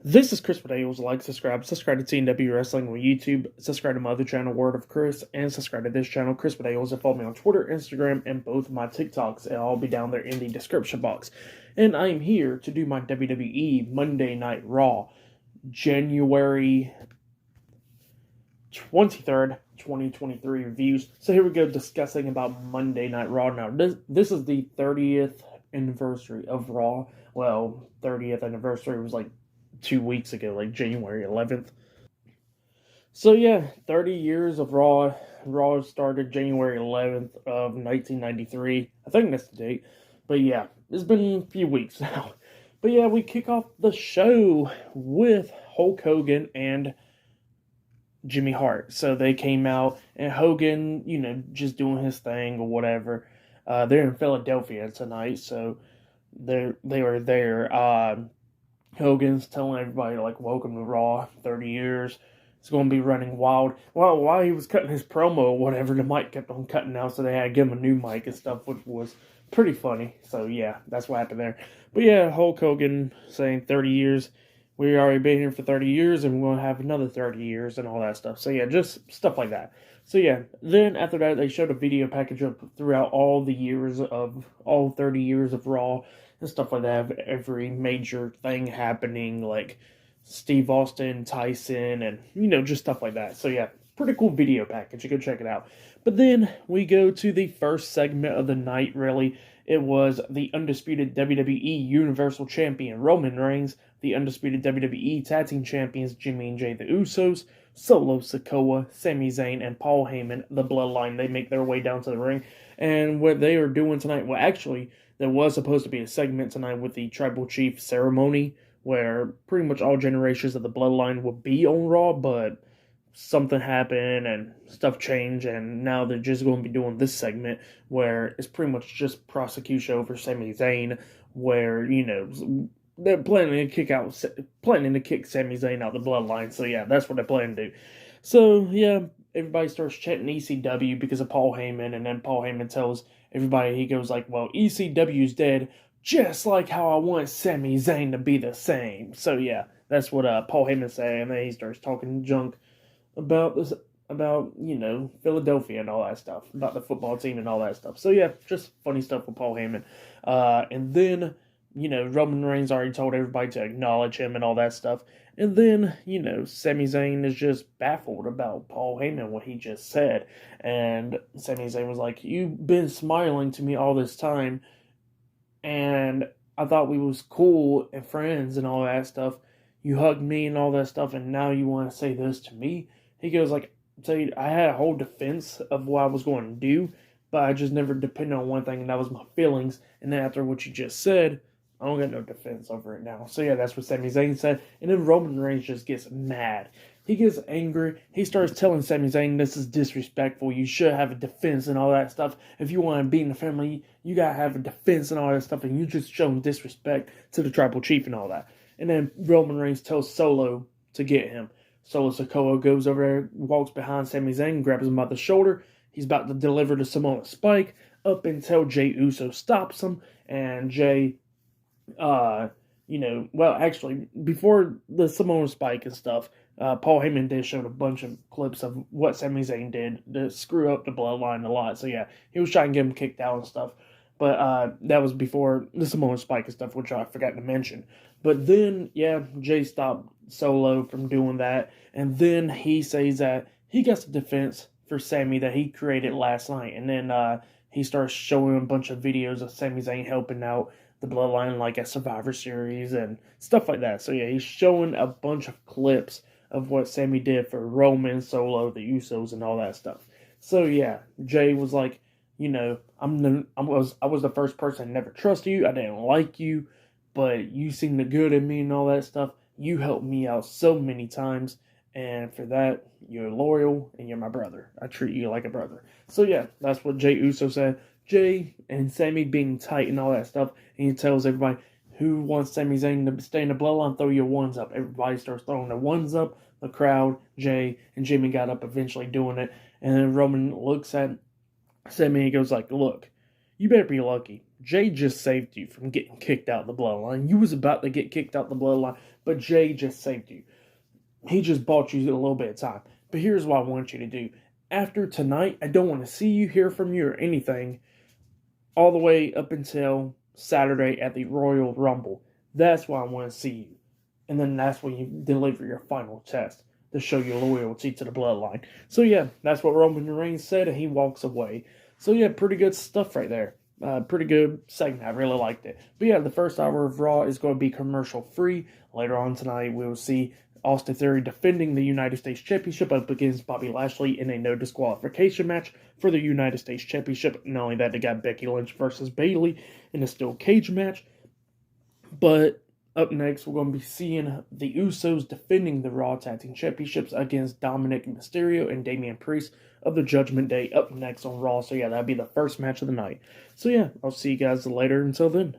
This is Chris Potatoes. Like, subscribe to TNW Wrestling on YouTube, subscribe to my other channel, Word of Chris, and subscribe to this channel, Chris Potatoes, and follow me on Twitter, Instagram, and both my TikToks. It'll all be down there in the description box. And I am here to do my WWE Monday Night Raw, January 23rd, 2023 reviews. So here we go, discussing about Monday Night Raw. Now, this is the 30th anniversary of Raw. Well, 30th anniversary was like 2 weeks ago, like January 11th. So yeah, 30 years of Raw. Raw started January 11th of 1993. I think that's the date. But yeah, it's been a few weeks now. But yeah, we kick off the show with Hulk Hogan and Jimmy Hart. So they came out, and Hogan, just doing his thing or whatever. They're in Philadelphia tonight, so they were there. Hogan's telling everybody, like, welcome to Raw, 30 years. It's going to be running wild. Well, while he was cutting his promo or whatever, the mic kept on cutting out, so they had to give him a new mic and stuff, which was pretty funny. So, yeah, that's what happened there. But, yeah, Hulk Hogan saying 30 years. We already been here for 30 years, and we're going to have another 30 years and all that stuff. So, yeah, just stuff like that. So, yeah, then after that, they showed a video package up throughout all 30 years of Raw and stuff like that. Every major thing happening, like Steve Austin, Tyson, and, just stuff like that. So, yeah, pretty cool video package. You go check it out. But then we go to the first segment of the night, really. It was the Undisputed WWE Universal Champion Roman Reigns, the Undisputed WWE Tag Team Champions Jimmy and Jay the Usos, Solo Sikoa, Sami Zayn, and Paul Heyman, the Bloodline. They make their way down to the ring. And what they are doing tonight, well, actually, there was supposed to be a segment tonight with the Tribal Chief ceremony, where pretty much all generations of the Bloodline would be on Raw, but something happened and stuff changed, and now they're just going to be doing this segment where it's pretty much just prosecution over Sami Zayn, where they're planning to kick Sami Zayn out the Bloodline. So yeah, that's what they're planning to do. So yeah, everybody starts chanting ECW because of Paul Heyman, and then Paul Heyman tells everybody, he goes like, well, ECW's dead, just like how I want Sami Zayn to be the same. So yeah, that's what Paul Heyman said, and then he starts talking junk about Philadelphia and all that stuff, about the football team and all that stuff. So yeah, just funny stuff with Paul Heyman. And then, Roman Reigns already told everybody to acknowledge him and all that stuff. And then, Sami Zayn is just baffled about Paul Heyman, what he just said. And Sami Zayn was like, you've been smiling to me all this time, and I thought we was cool and friends and all that stuff. You hugged me and all that stuff, and now you want to say this to me? He goes like, I had a whole defense of what I was going to do, but I just never depended on one thing, and that was my feelings. And then after what you just said, I don't got no defense over it now. So yeah, that's what Sami Zayn said. And then Roman Reigns just gets mad. He gets angry. He starts telling Sami Zayn, this is disrespectful. You should have a defense and all that stuff. If you want to be in the family, you got to have a defense and all that stuff. And you just showing disrespect to the Tribal Chief and all that. And then Roman Reigns tells Solo to get him. Solo Sikoa goes over there, walks behind Sami Zayn, grabs him by the shoulder. He's about to deliver the Samoan Spike up until Jey Uso stops him. And Jey, actually, before the Samoan Spike and stuff, Paul Heyman did show a bunch of clips of what Sami Zayn did to screw up the Bloodline a lot. So yeah, he was trying to get him kicked out and stuff. But that was before the Samoan Spike and stuff, which I forgot to mention. But then, yeah, Jey stopped Solo from doing that. And then he says that he gets a defense for Sami that he created last night. And then he starts showing a bunch of videos of Sami Zayn helping out the Bloodline, like at Survivor Series and stuff like that. So yeah, he's showing a bunch of clips of what Sami did for Roman, Solo, the Usos, and all that stuff. So yeah, Jey was like, I was the first person to never trust you. I didn't like you, but you seen the good in me and all that stuff. You helped me out so many times, and for that, you're loyal and you're my brother. I treat you like a brother. So yeah, that's what Jey Uso said. Jey and Sami being tight and all that stuff, and he tells everybody who wants Sami Zayn to stay in the Bloodline, throw your ones up. Everybody starts throwing their ones up. The crowd, Jey and Jimmy got up eventually doing it, and then Roman looks at Sami, he goes like, look, you better be lucky. Jay just saved you from getting kicked out of the Bloodline. You was about to get kicked out of the Bloodline, but Jay just saved you. He just bought you a little bit of time. But here's what I want you to do. After tonight, I don't want to see you, hear from you, or anything all the way up until Saturday at the Royal Rumble. That's why I want to see you. And then that's when you deliver your final test to show your loyalty to the Bloodline. So yeah, that's what Roman Reigns said, and he walks away. So yeah, pretty good stuff right there. Pretty good segment. I really liked it. But yeah, the first hour of Raw is going to be commercial free. Later on tonight, we will see Austin Theory defending the United States Championship up against Bobby Lashley in a no disqualification match for the United States Championship. Not only that, they got Becky Lynch versus Bayley in a steel cage match. But up next, we're going to be seeing the Usos defending the Raw Tag Team Championships against Dominic Mysterio and Damian Priest of the Judgment Day up next on Raw. So yeah, that'll be the first match of the night. So yeah, I'll see you guys later. Until then.